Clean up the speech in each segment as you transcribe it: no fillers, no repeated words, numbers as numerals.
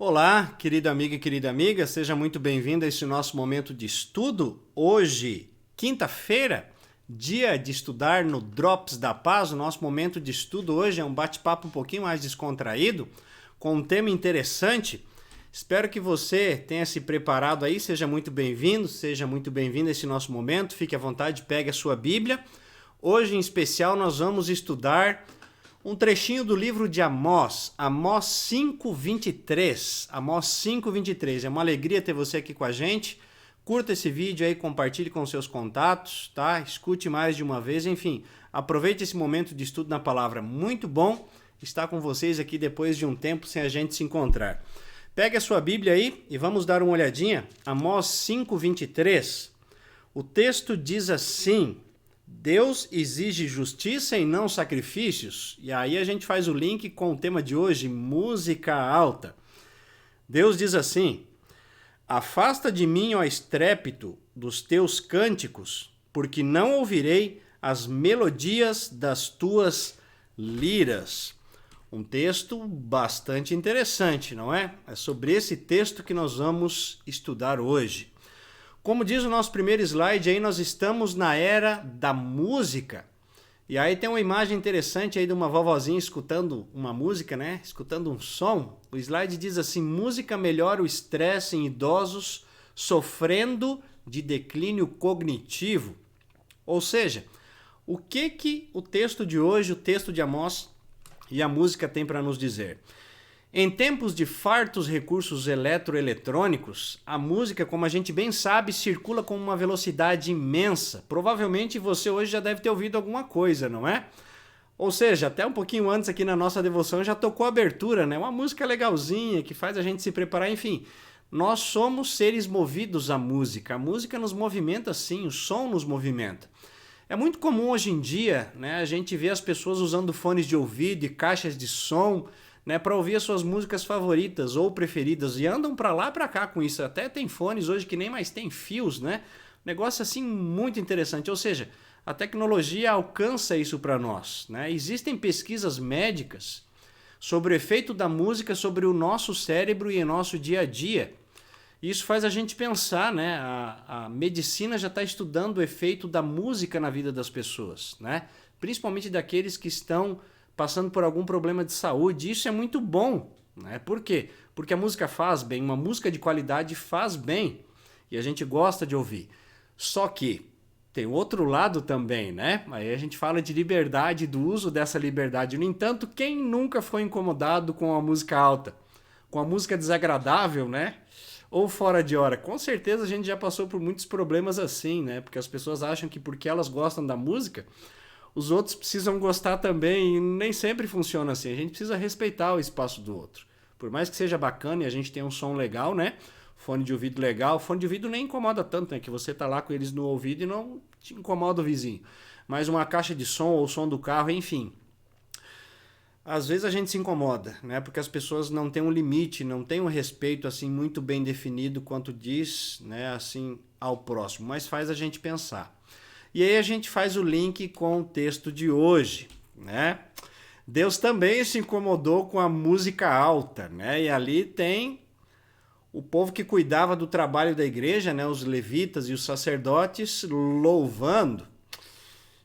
Olá, querido amigo e querida amiga, seja muito bem-vindo a esse nosso momento de estudo. Hoje, quinta-feira, dia de estudar no Drops da Paz. O nosso momento de estudo hoje é um bate-papo um pouquinho mais descontraído, com um tema interessante. Espero que você tenha se preparado aí, seja muito bem-vindo a esse nosso momento. Fique à vontade, pegue a sua Bíblia. Hoje, em especial, nós vamos estudar um trechinho do livro de Amós, Amós 5:23. Amós 5:23. É uma alegria ter você aqui com a gente. Curta esse vídeo aí, compartilhe com seus contatos, tá? Escute mais de uma vez, enfim. Aproveite esse momento de estudo na palavra. Muito bom estar com vocês aqui depois de um tempo sem a gente se encontrar. Pegue a sua Bíblia aí e vamos dar uma olhadinha. Amós 5:23. O texto diz assim: Deus exige justiça e não sacrifícios. E aí a gente faz o link com o tema de hoje, música alta. Deus diz assim: afasta de mim, ó estrépito, dos teus cânticos, porque não ouvirei as melodias das tuas liras. Um texto bastante interessante, não é? É sobre esse texto que nós vamos estudar hoje. Como diz o nosso primeiro slide aí, nós estamos na era da música. E aí tem uma imagem interessante aí de uma vovozinha escutando uma música, né? Escutando um som. O slide diz assim: música melhora o estresse em idosos sofrendo de declínio cognitivo. Ou seja, o que o texto de hoje, o texto de Amós e a música tem para nos dizer? Em tempos de fartos recursos eletroeletrônicos, a música, como a gente bem sabe, circula com uma velocidade imensa. Provavelmente você hoje já deve ter ouvido alguma coisa, não é? Ou seja, até um pouquinho antes aqui na nossa devoção já tocou a abertura, né? Uma música legalzinha que faz a gente se preparar, enfim. Nós somos seres movidos à música. A música nos movimenta sim, o som nos movimenta. É muito comum hoje em dia, né, a gente ver as pessoas usando fones de ouvido e caixas de som, né, para ouvir as suas músicas favoritas ou preferidas, e andam para lá e para cá com isso. Até tem fones hoje que nem mais tem fios, né? Negócio assim muito interessante. Ou seja, a tecnologia alcança isso para nós, né? Existem pesquisas médicas sobre o efeito da música sobre o nosso cérebro e em nosso dia a dia. Isso faz a gente pensar, né? A medicina já está estudando o efeito da música na vida das pessoas, né? Principalmente daqueles que estão passando por algum problema de saúde. Isso é muito bom, né? Por quê? Porque a música faz bem, uma música de qualidade faz bem e a gente gosta de ouvir. Só que tem outro lado também, né? Aí a gente fala de liberdade, do uso dessa liberdade. No entanto, quem nunca foi incomodado com a música alta? Com a música desagradável, né? Ou fora de hora? Com certeza a gente já passou por muitos problemas assim, né? Porque as pessoas acham que porque elas gostam da música, os outros precisam gostar também, e nem sempre funciona assim. A gente precisa respeitar o espaço do outro. Por mais que seja bacana e a gente tenha um som legal, né? Fone de ouvido legal. Fone de ouvido nem incomoda tanto, né? Que você tá lá com eles no ouvido e não te incomoda o vizinho. Mas uma caixa de som ou o som do carro, enfim. Às vezes a gente se incomoda, né? Porque as pessoas não têm um limite, não têm um respeito assim muito bem definido quanto diz, né? Assim, ao próximo. Mas faz a gente pensar. E aí a gente faz o link com o texto de hoje, né? Deus também se incomodou com a música alta, né? E ali tem o povo que cuidava do trabalho da igreja, né? Os levitas e os sacerdotes louvando.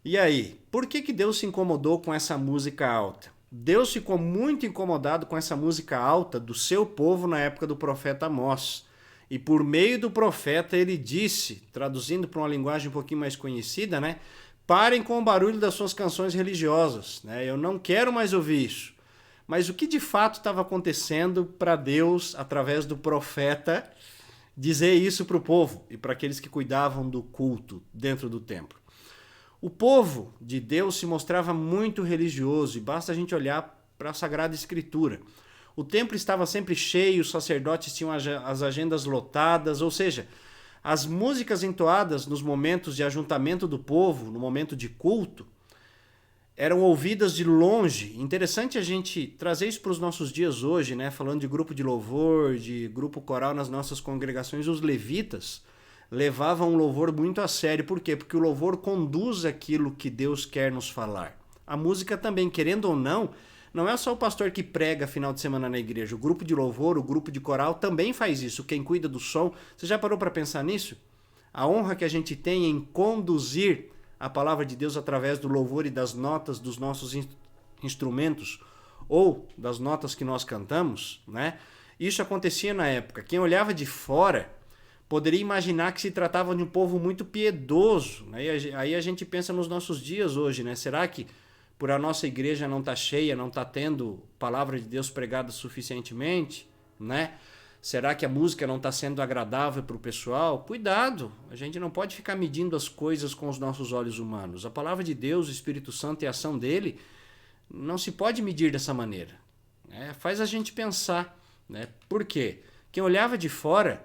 E aí, por que Deus se incomodou com essa música alta? Deus ficou muito incomodado com essa música alta do seu povo na época do profeta Amós. E por meio do profeta ele disse, traduzindo para uma linguagem um pouquinho mais conhecida, né? Parem com o barulho das suas canções religiosas, né? Eu não quero mais ouvir isso. Mas o que de fato estava acontecendo para Deus, através do profeta, dizer isso para o povo e para aqueles que cuidavam do culto dentro do templo? O povo de Deus se mostrava muito religioso e basta a gente olhar para a Sagrada Escritura. O templo estava sempre cheio, os sacerdotes tinham as agendas lotadas, ou seja, as músicas entoadas nos momentos de ajuntamento do povo, no momento de culto, eram ouvidas de longe. Interessante a gente trazer isso para os nossos dias hoje, né? Falando de grupo de louvor, de grupo coral nas nossas congregações, os levitas levavam o louvor muito a sério. Por quê? Porque o louvor conduz aquilo que Deus quer nos falar. A música também, querendo ou não, Não é só o pastor que prega final de semana na igreja. O grupo de louvor, o grupo de coral também faz isso. Quem cuida do som. Você já parou para pensar nisso? A honra que a gente tem em conduzir a palavra de Deus através do louvor e das notas dos nossos instrumentos ou das notas que nós cantamos, né? Isso acontecia na época. Quem olhava de fora poderia imaginar que se tratava de um povo muito piedoso, né? Aí a gente pensa nos nossos dias hoje, né? Será que por a nossa igreja não estar cheia, não estar tendo palavra de Deus pregada suficientemente, né? Será que a música não está sendo agradável para o pessoal? Cuidado, a gente não pode ficar medindo as coisas com os nossos olhos humanos. A palavra de Deus, o Espírito Santo e a ação dele não se pode medir dessa maneira, né? Faz a gente pensar, né? Por quê? Quem olhava de fora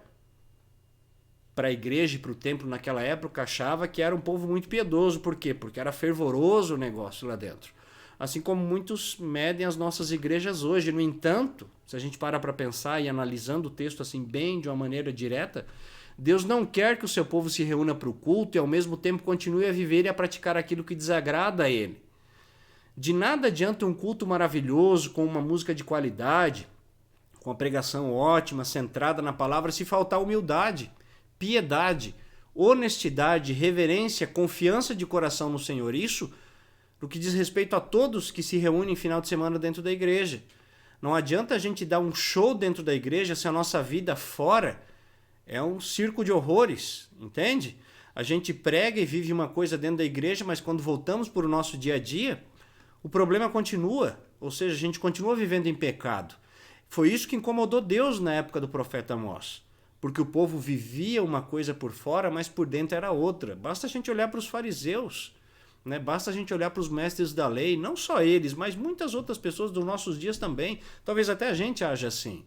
para a igreja e para o templo naquela época achava que era um povo muito piedoso. Por quê? Porque era fervoroso o negócio lá dentro. Assim como muitos medem as nossas igrejas hoje. No entanto, se a gente para pensar e analisando o texto assim bem de uma maneira direta, Deus não quer que o seu povo se reúna para o culto e ao mesmo tempo continue a viver e a praticar aquilo que desagrada a ele. De nada adianta um culto maravilhoso, com uma música de qualidade, com a pregação ótima, centrada na palavra, se faltar humildade, piedade, honestidade, reverência, confiança de coração no Senhor. Isso no que diz respeito a todos que se reúnem final de semana dentro da igreja. Não adianta a gente dar um show dentro da igreja se a nossa vida fora é um circo de horrores, entende? A gente prega e vive uma coisa dentro da igreja, mas quando voltamos para o nosso dia a dia, o problema continua, ou seja, a gente continua vivendo em pecado. Foi isso que incomodou Deus na época do profeta Amós, porque o povo vivia uma coisa por fora, mas por dentro era outra. Basta a gente olhar para os fariseus, né? Basta a gente olhar para os mestres da lei, não só eles, mas muitas outras pessoas dos nossos dias também. Talvez até a gente haja assim.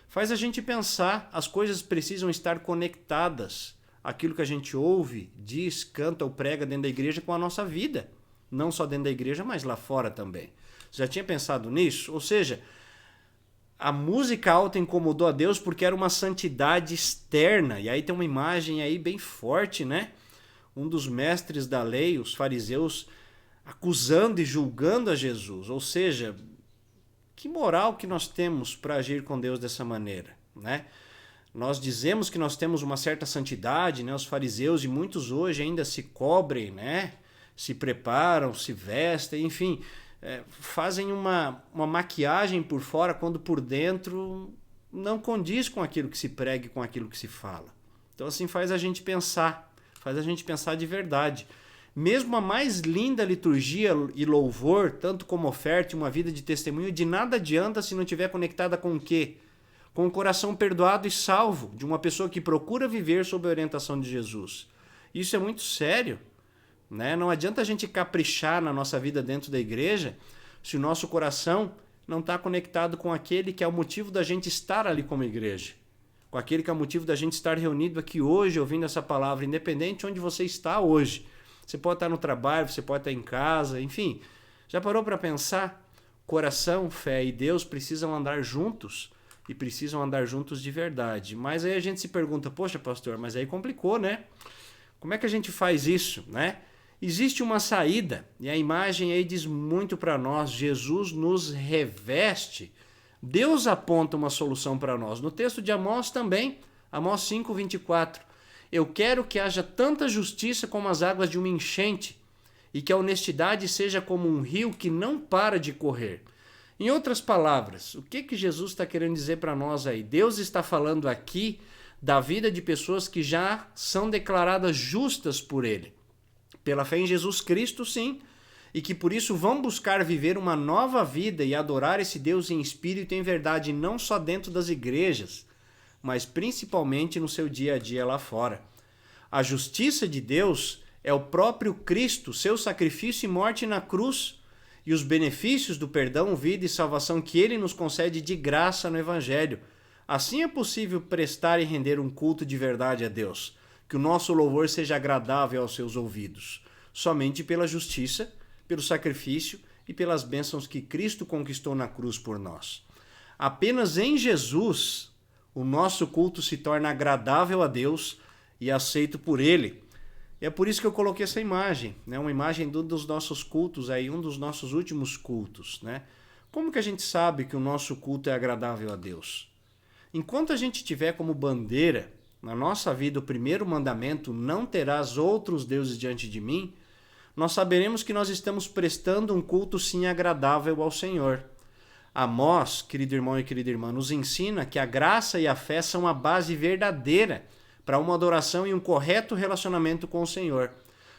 Faz a gente pensar, as coisas precisam estar conectadas. Aquilo que a gente ouve, diz, canta ou prega dentro da igreja com a nossa vida. Não só dentro da igreja, mas lá fora também. Você já tinha pensado nisso? Ou seja, a música alta incomodou a Deus porque era uma santidade externa. E aí tem uma imagem aí bem forte, né? Um dos mestres da lei, os fariseus, acusando e julgando a Jesus. Ou seja, que moral que nós temos para agir com Deus dessa maneira, né? Nós dizemos que nós temos uma certa santidade, né? Os fariseus e muitos hoje ainda se cobrem, né? Se preparam, se vestem, enfim, fazem uma maquiagem por fora quando por dentro não condiz com aquilo que se prega e com aquilo que se fala. Então assim faz a gente pensar de verdade. Mesmo a mais linda liturgia e louvor, tanto como oferta e uma vida de testemunho, de nada adianta se não estiver conectada com o quê? Com o coração perdoado e salvo de uma pessoa que procura viver sob a orientação de Jesus. Isso é muito sério, né? Não adianta a gente caprichar na nossa vida dentro da igreja se o nosso coração não está conectado com aquele que é o motivo da gente estar ali como igreja, com aquele que é o motivo da gente estar reunido aqui hoje ouvindo essa palavra, independente de onde você está hoje. Você pode estar no trabalho, você pode estar em casa, enfim. Já parou para pensar? Coração, fé e Deus precisam andar juntos e precisam andar juntos de verdade. Mas aí a gente se pergunta, poxa pastor, mas aí complicou, né? Como é que a gente faz isso, né? Existe uma saída e a imagem aí diz muito para nós. Jesus nos reveste. Deus aponta uma solução para nós. No texto de Amós também, Amós 5:24. Eu quero que haja tanta justiça como as águas de uma enchente e que a honestidade seja como um rio que não para de correr. Em outras palavras, o que Jesus está querendo dizer para nós aí? Deus está falando aqui da vida de pessoas que já são declaradas justas por Ele. Pela fé em Jesus Cristo, sim, e que por isso vão buscar viver uma nova vida e adorar esse Deus em espírito e em verdade, não só dentro das igrejas, mas principalmente no seu dia a dia lá fora. A justiça de Deus é o próprio Cristo, seu sacrifício e morte na cruz, e os benefícios do perdão, vida e salvação que Ele nos concede de graça no Evangelho. Assim é possível prestar e render um culto de verdade a Deus, que o nosso louvor seja agradável aos seus ouvidos, somente pela justiça, pelo sacrifício e pelas bênçãos que Cristo conquistou na cruz por nós. Apenas em Jesus o nosso culto se torna agradável a Deus e aceito por Ele. E é por isso que eu coloquei essa imagem, né? Uma imagem dos nossos cultos, aí, um dos nossos últimos cultos, né? Como que a gente sabe que o nosso culto é agradável a Deus? Enquanto a gente tiver como bandeira na nossa vida o primeiro mandamento, não terás outros deuses diante de mim, nós saberemos que nós estamos prestando um culto sim agradável ao Senhor. Amós, querido irmão e querida irmã, nos ensina que a graça e a fé são a base verdadeira para uma adoração e um correto relacionamento com o Senhor.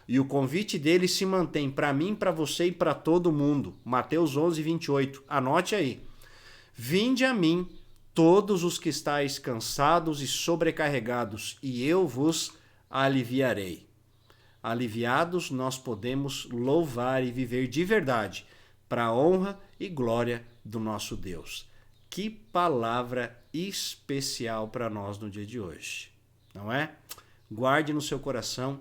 E o convite dele se mantém para mim, para você e para todo mundo. Mateus 11, 28. Anote aí. Vinde a mim, todos os que estáis cansados e sobrecarregados, e eu vos aliviarei. Aliviados, nós podemos louvar e viver de verdade, para a honra e glória do nosso Deus. Que palavra especial para nós no dia de hoje, não é? Guarde no seu coração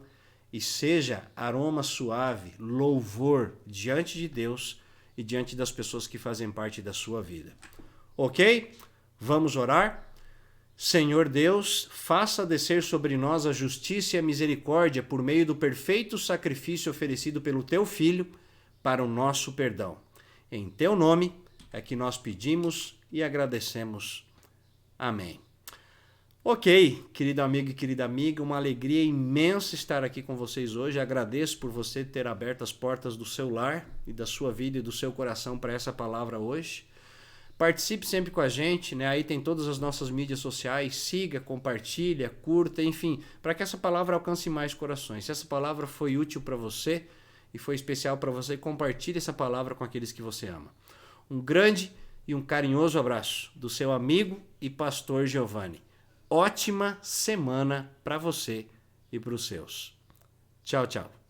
e seja aroma suave, louvor diante de Deus e diante das pessoas que fazem parte da sua vida. Ok? Vamos orar? Senhor Deus, faça descer sobre nós a justiça e a misericórdia por meio do perfeito sacrifício oferecido pelo Teu Filho para o nosso perdão. Em Teu nome é que nós pedimos e agradecemos. Amém. Ok, querido amigo e querida amiga, uma alegria imensa estar aqui com vocês hoje. Agradeço por você ter aberto as portas do seu lar e da sua vida e do seu coração para essa palavra hoje. Participe sempre com a gente, né? Aí tem todas as nossas mídias sociais, siga, compartilha, curta, enfim, para que essa palavra alcance mais corações. Se essa palavra foi útil para você e foi especial para você, compartilhe essa palavra com aqueles que você ama. Um grande e um carinhoso abraço do seu amigo e pastor Giovanni. Ótima semana para você e para os seus. Tchau, tchau.